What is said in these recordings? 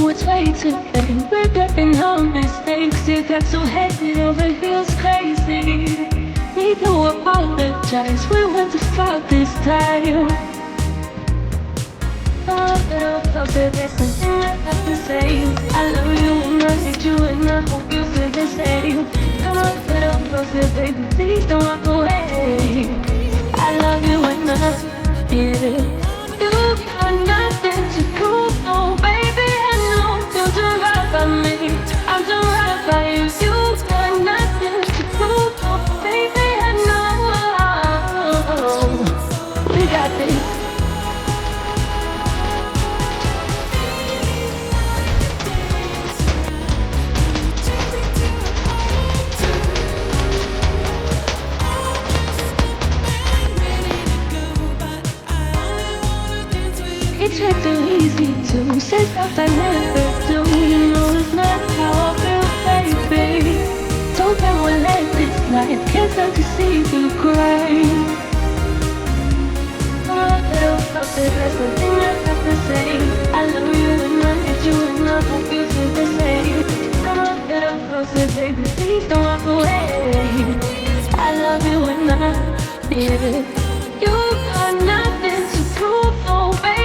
which way to think. Regretting our mistakes, it got so headed over heels crazy. Need to apologize, we went to fuck this time. There's something I have to say. I love you and I hate you and I hope you feel the same. Come on, get up closer, baby, please don't walk away. I love you and I need it. You got nothing to prove, no, baby, I know you're doing right by me. I'm doing right by you. You got nothing to prove, no, baby, I know. We got this. It's way too easy to say stuff I never do. You know it's not how I feel, baby. So can we let this night? Can't stand to see you cry. Oh, little something, there's something I have to say. I love you and I hate you and I hope you feel the same. Come on, get up closer, baby, please don't walk away. I love you and I need it. You got nothing to prove, oh baby.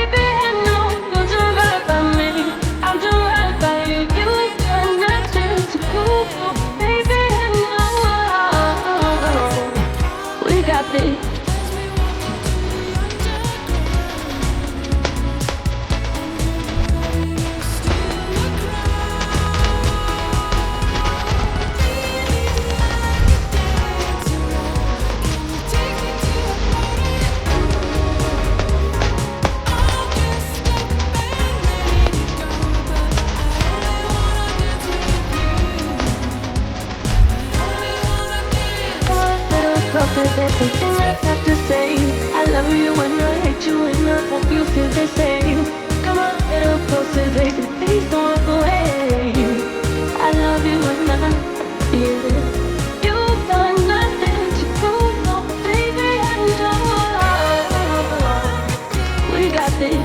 There's something I have to say. I love you and I hate you and I hope you feel the same. Come on, get up closer, baby, please don't walk away. I love you and I feel it. You got nothing to prove, no, baby, I know. We got this.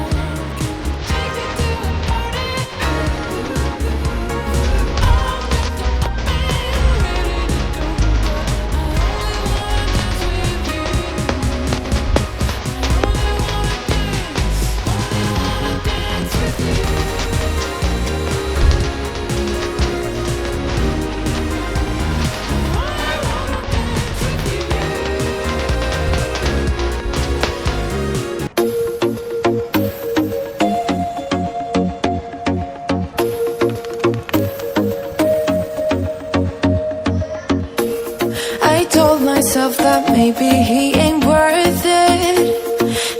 That maybe he ain't worth it.